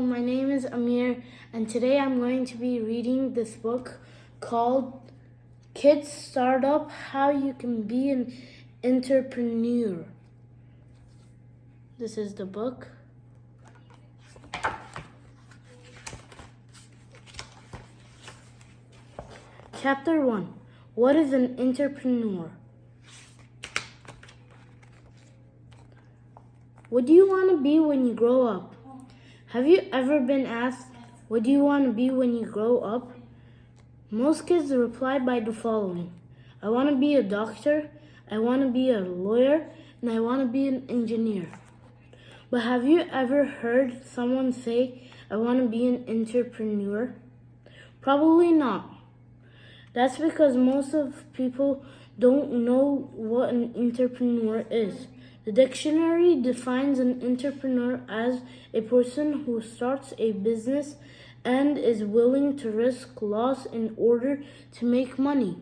my name is Amir, and today I'm going to be reading this book called Kids Startup: How You Can Be an Entrepreneur. This is the book. Chapter 1. What is an entrepreneur? What do you want to be when you grow up? Have you ever been asked, what do you want to be when you grow up? Most kids reply by the following: I want to be a doctor, I want to be a lawyer, and I want to be an engineer. But have you ever heard someone say, I want to be an entrepreneur? Probably not. That's because most of people don't know what an entrepreneur is. The dictionary defines an entrepreneur as a person who starts a business and is willing to risk loss in order to make money.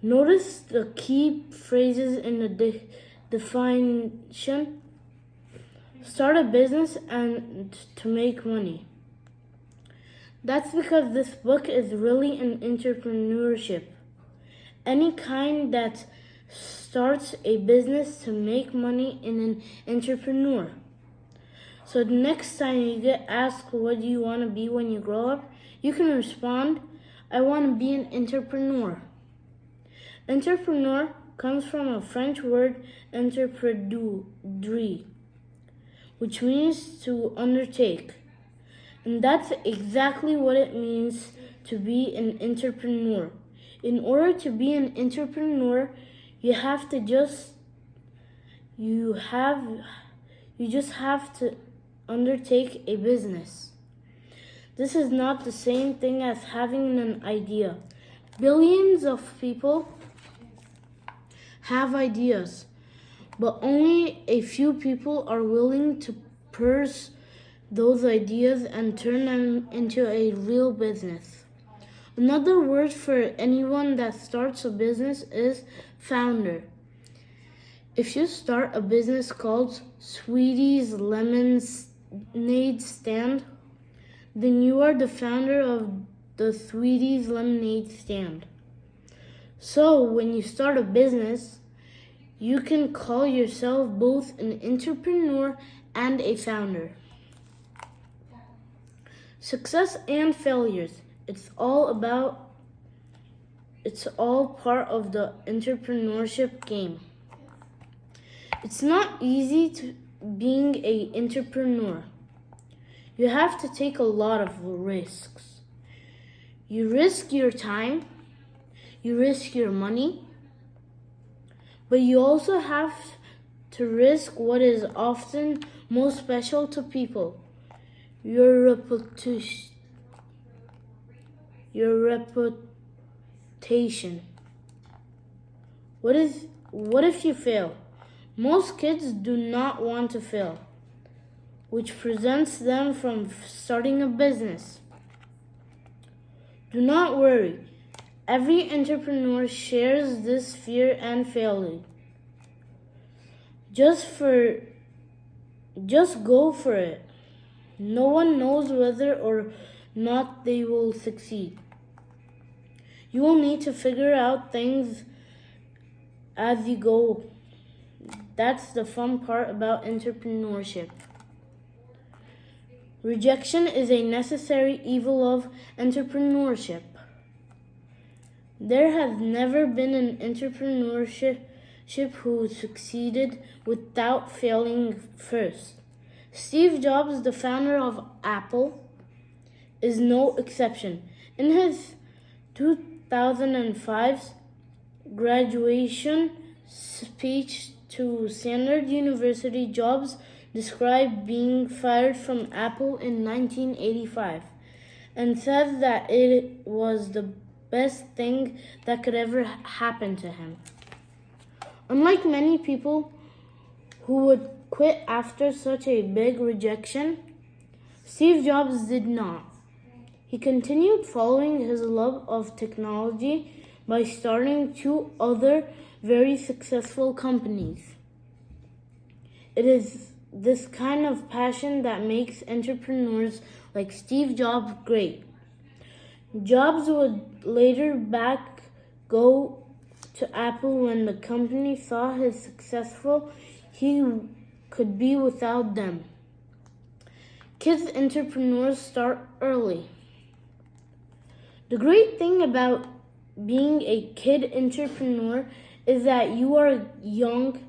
Notice the key phrases in the definition: start a business and to make money. That's because this book is really an entrepreneurship. Any kind that starts a business to make money in an entrepreneur. So the next time you get asked what do you want to be when you grow up, you can respond, I want to be an entrepreneur. Entrepreneur comes from a French word entreprendre, which means to undertake. And that's exactly what it means to be an entrepreneur. In order to be an entrepreneur, you just have to undertake a business. This is not the same thing as having an idea. Billions of people have ideas, but only a few people are willing to pursue those ideas and turn them into a real business. Another word for anyone that starts a business is founder. If you start a business called Sweetie's Lemonade Stand, then you are the founder of the Sweetie's Lemonade Stand. So when you start a business, you can call yourself both an entrepreneur and a founder. Success and failures. It's all part of the entrepreneurship game. It's not easy to being an entrepreneur. You have to take a lot of risks. You risk your time, you risk your money, but you also have to risk what is often most special to people: your reputation. What if you fail? Most kids do not want to fail, which prevents them from starting a business. Do not worry. Every entrepreneur shares this fear and failure. Just go for it. No one knows whether or not they will succeed. You will need to figure out things as you go. That's the fun part about entrepreneurship. Rejection is a necessary evil of entrepreneurship. There has never been an entrepreneurship who succeeded without failing first. Steve Jobs, the founder of Apple, is no exception. In his 2005 graduation speech to Stanford University, Jobs described being fired from Apple in 1985 and said that it was the best thing that could ever happen to him. Unlike many people who would quit after such a big rejection, Steve Jobs did not. He continued following his love of technology by starting 2 other very successful companies. It is this kind of passion that makes entrepreneurs like Steve Jobs great. Jobs would later back go to Apple when the company saw how successful he could be without them. Kids entrepreneurs start early. The great thing about being a kid entrepreneur is that you are young.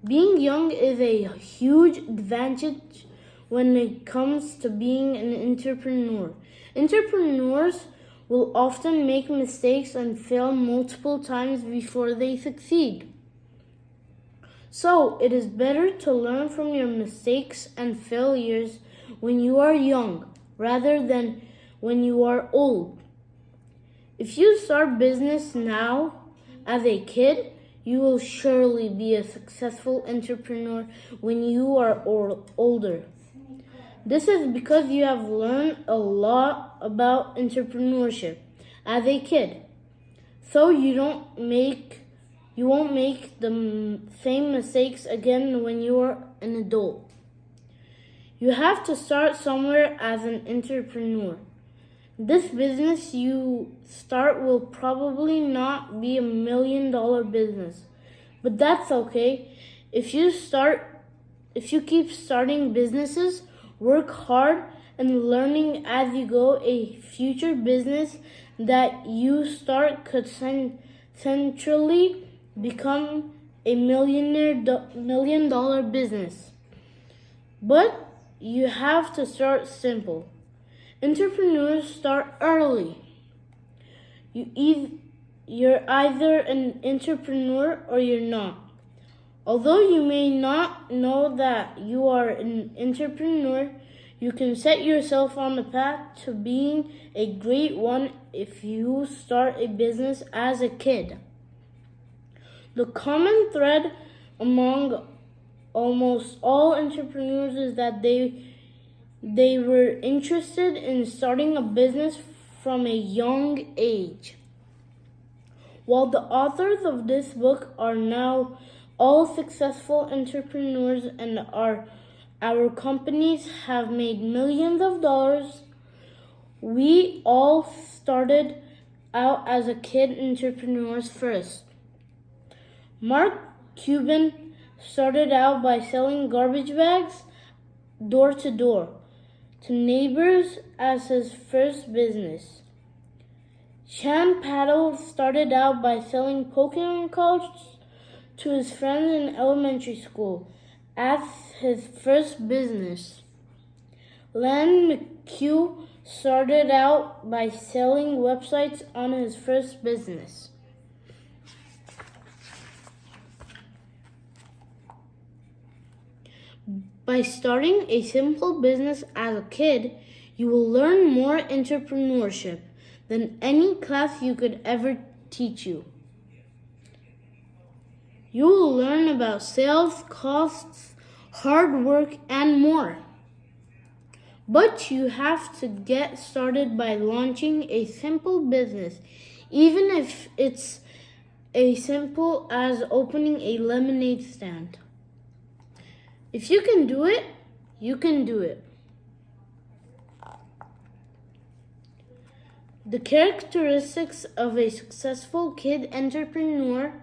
Being young is a huge advantage when it comes to being an entrepreneur. Entrepreneurs will often make mistakes and fail multiple times before they succeed. So, it is better to learn from your mistakes and failures when you are young rather than when you are old. If you start business now as a kid, you will surely be a successful entrepreneur when you are older. This is because you have learned a lot about entrepreneurship as a kid. So you won't make the same mistakes again when you are an adult. You have to start somewhere as an entrepreneur. This business you start will probably not be $1 million business, but that's okay. If you keep starting businesses, work hard and learning as you go, a future business that you start could centrally become a $1 million business. But you have to start simple. Entrepreneurs start early. You're either an entrepreneur or you're not. Although you may not know that you are an entrepreneur, you can set yourself on the path to being a great one if you start a business as a kid. The common thread among almost all entrepreneurs is that they were interested in starting a business from a young age. While the authors of this book are now all successful entrepreneurs and our companies have made millions of dollars, we all started out as a kid entrepreneurs first. Mark Cuban started out by selling garbage bags door to door to neighbors as his first business. Chan Paddle started out by selling Pokemon cards to his friends in elementary school as his first business. Len McHugh started out by selling websites on his first business. By starting a simple business as a kid, you will learn more entrepreneurship than any class you could ever teach you. You will learn about sales, costs, hard work, and more. But you have to get started by launching a simple business, even if it's as simple as opening a lemonade stand. If you can do it, you can do it. The characteristics of a successful kid entrepreneur.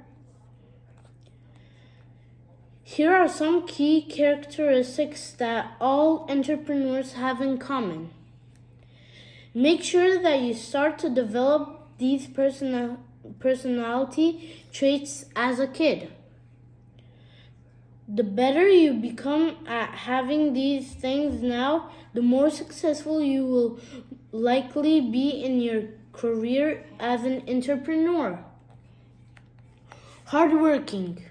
Here are some key characteristics that all entrepreneurs have in common. Make sure that you start to develop these personality traits as a kid. The better you become at having these things now, the more successful you will likely be in your career as an entrepreneur. Hardworking.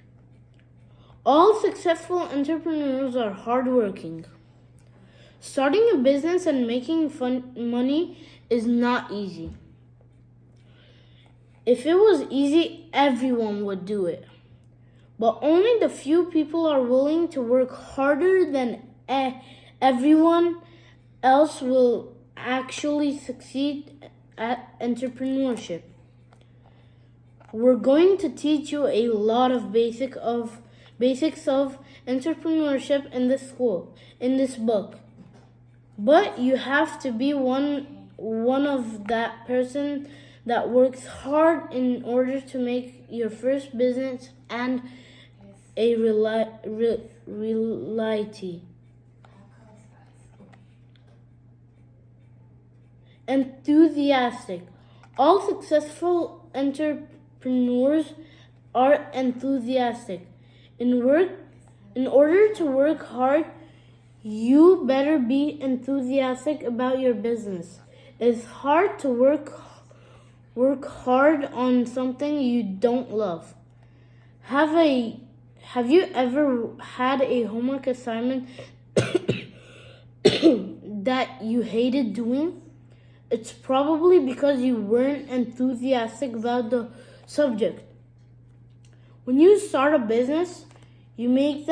All successful entrepreneurs are hardworking. Starting a business and making money is not easy. If it was easy, everyone would do it. But only the few people are willing to work harder than everyone else will actually succeed at entrepreneurship. We're going to teach you a lot of basics of entrepreneurship in this book. But you have to be one of that person that works hard in order to make your first business and a reality. Enthusiastic. All successful entrepreneurs are enthusiastic. In order to work hard, you better be enthusiastic about your business. It's hard to work hard on something you don't love. Have you ever had a homework assignment that you hated doing? It's probably because you weren't enthusiastic about the subject. When you start a business, you make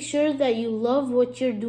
sure that you love what you're doing.